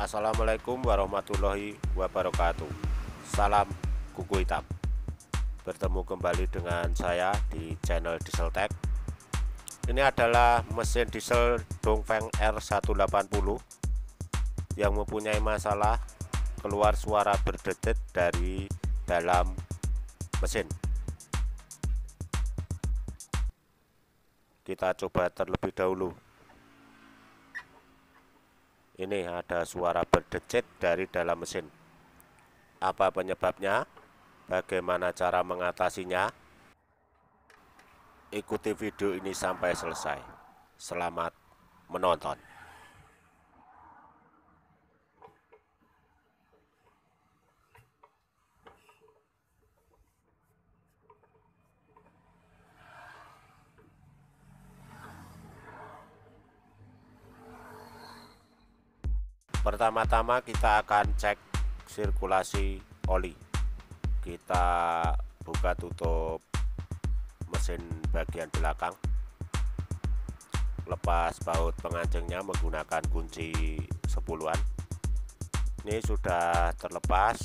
Assalamualaikum warahmatullahi wabarakatuh. Salam kuku hitam. Bertemu kembali dengan saya di channel Diesel Tech. Ini adalah mesin diesel Dongfeng R180 yang mempunyai masalah keluar suara berdetet dari dalam mesin. Kita coba terlebih dahulu. Ini ada suara berdecit dari dalam mesin. Apa penyebabnya? Bagaimana cara mengatasinya? Ikuti video ini sampai selesai. Selamat menonton. Pertama-tama kita akan cek sirkulasi oli. Kita buka tutup mesin bagian belakang, lepas baut pengancingnya menggunakan kunci 10-an. Ini sudah terlepas.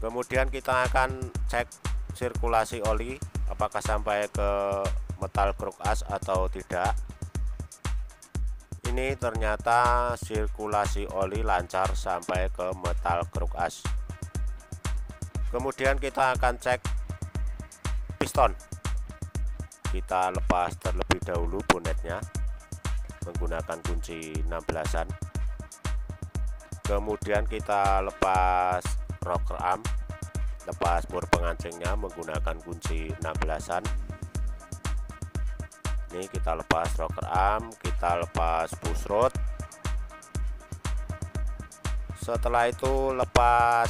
Kemudian kita akan cek sirkulasi oli, apakah sampai ke metal kruk as atau tidak. Ini ternyata sirkulasi oli lancar sampai ke metal kruk as. Kemudian kita akan cek piston. Kita lepas terlebih dahulu bonetnya menggunakan kunci 16-an. Kemudian kita lepas rocker arm, lepas bor pengancingnya menggunakan kunci 16-an. Ini kita lepas rocker arm, kita lepas push rod. Setelah itu lepas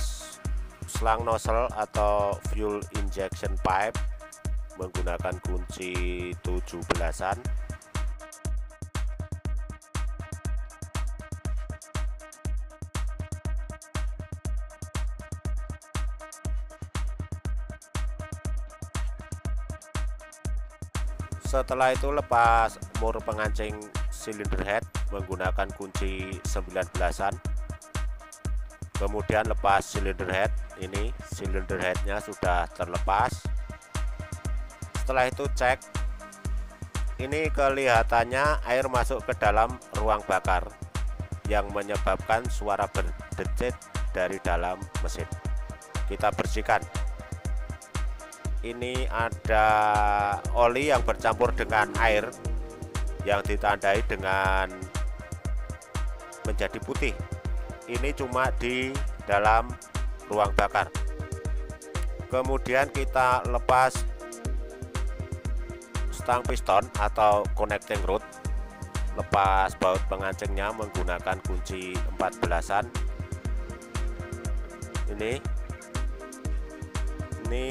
selang nozzle atau fuel injection pipe menggunakan kunci 17-an. Setelah itu lepas bor pengancing cylinder head menggunakan kunci 19-an. Kemudian lepas cylinder head, ini cylinder headnya sudah terlepas. Setelah itu cek, ini kelihatannya air masuk ke dalam ruang bakar yang menyebabkan suara berdecit dari dalam mesin. Kita bersihkan. Ini ada oli yang bercampur dengan air yang ditandai dengan menjadi putih. Ini cuma di dalam ruang bakar. Kemudian kita lepas stang piston atau connecting rod, lepas baut pengancingnya menggunakan kunci 14-an. Ini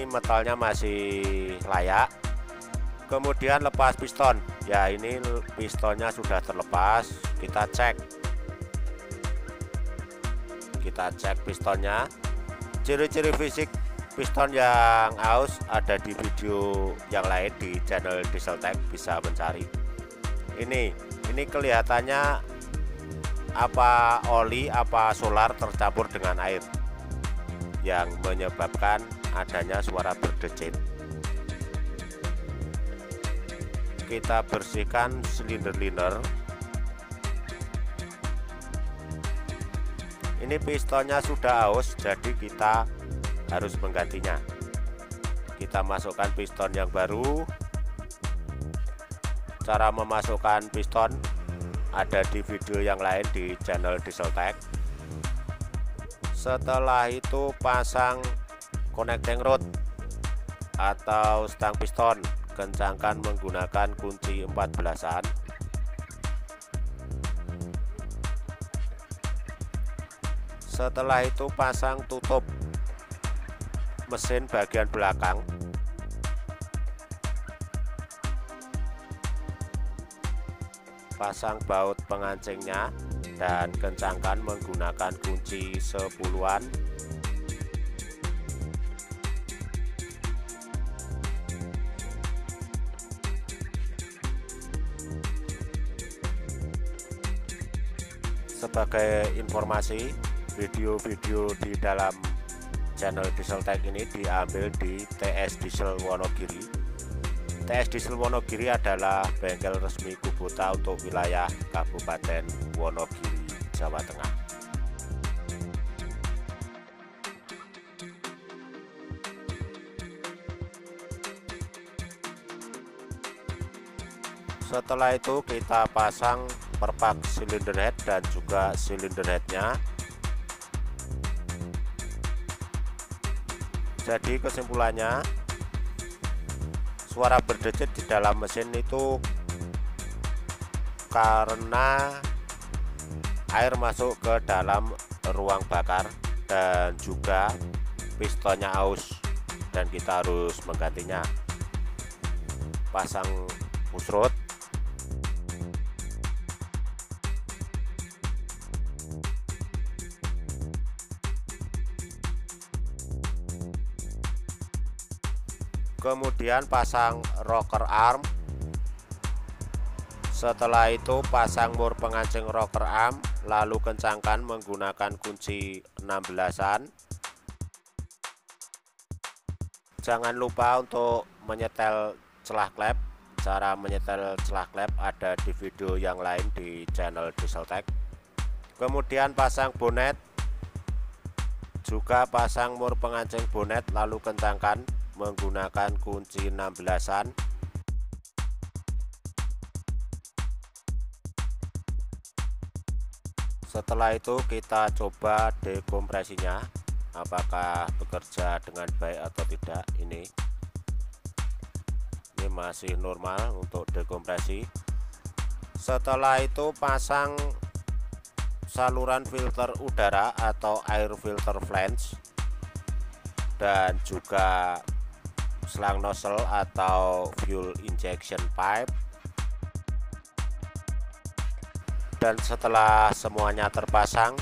metalnya masih layak. Kemudian lepas piston. Ya, ini pistonnya sudah terlepas. Kita cek pistonnya. Ciri-ciri fisik piston yang aus ada di video yang lain di channel Diesel Tech, bisa mencari. Ini kelihatannya apa oli apa solar tercampur dengan air yang menyebabkan adanya suara berdecit. Kita bersihkan silinder liner. Ini pistonnya sudah aus, jadi kita harus menggantinya. Kita masukkan piston yang baru. Cara memasukkan piston ada di video yang lain di channel Diesel Tech. Setelah itu pasang connecting rod atau stang piston, kencangkan menggunakan kunci 14-an. Setelah itu pasang tutup mesin bagian belakang. Pasang baut pengancingnya dan kencangkan menggunakan kunci 10-an. Sebagai informasi, video-video di dalam channel Diesel Tech ini diambil di TS Diesel Wonogiri. TS Diesel Wonogiri adalah bengkel resmi Kubota untuk wilayah Kabupaten Wonogiri, Jawa Tengah. Setelah itu kita pasang perpak silinder head dan juga silinder headnya. Jadi kesimpulannya, suara berdecit di dalam mesin itu karena air masuk ke dalam ruang bakar dan juga pistonnya aus, dan kita harus menggantinya. Pasang push rod. Kemudian pasang rocker arm. Setelah itu pasang mur pengancing rocker arm, lalu kencangkan menggunakan kunci 16-an. Jangan lupa untuk menyetel celah klep. Cara menyetel celah klep ada di video yang lain di channel Diesel Tech. Kemudian pasang bonet, juga pasang mur pengancing bonet, lalu kencangkan menggunakan kunci 16-an. Setelah itu kita coba dekompresinya, apakah bekerja dengan baik atau tidak. Ini masih normal untuk dekompresi. Setelah itu pasang saluran filter udara atau air filter flange, dan juga selang nozzle atau fuel injection pipe. Dan setelah semuanya terpasang,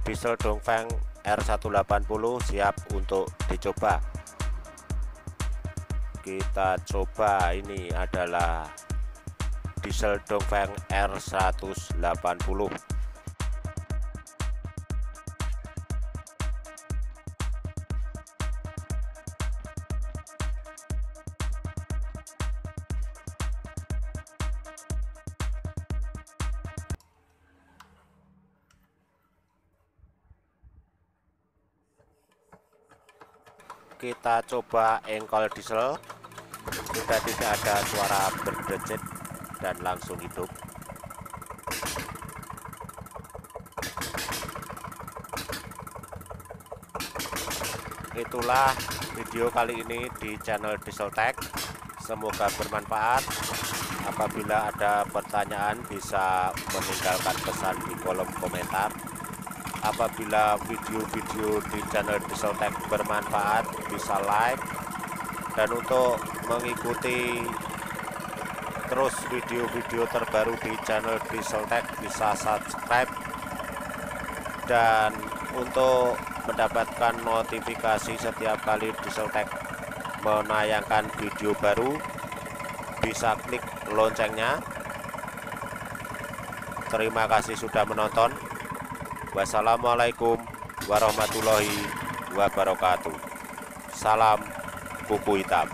diesel Dongfeng R180 siap untuk dicoba. Kita coba, ini adalah diesel Dongfeng R180. Kita coba engkol diesel, sudah tidak ada suara berdecit dan langsung hidup. Itulah video kali ini di channel Diesel Tech. Semoga bermanfaat. Apabila ada pertanyaan bisa meninggalkan pesan di kolom komentar. Apabila video-video di channel Diesel Tech bermanfaat bisa like, dan untuk mengikuti terus video-video terbaru di channel Diesel Tech bisa subscribe, dan untuk mendapatkan notifikasi setiap kali Diesel Tech menayangkan video baru bisa klik loncengnya. Terima kasih sudah menonton. Wassalamualaikum warahmatullahi wabarakatuh. Salam kuku hitam.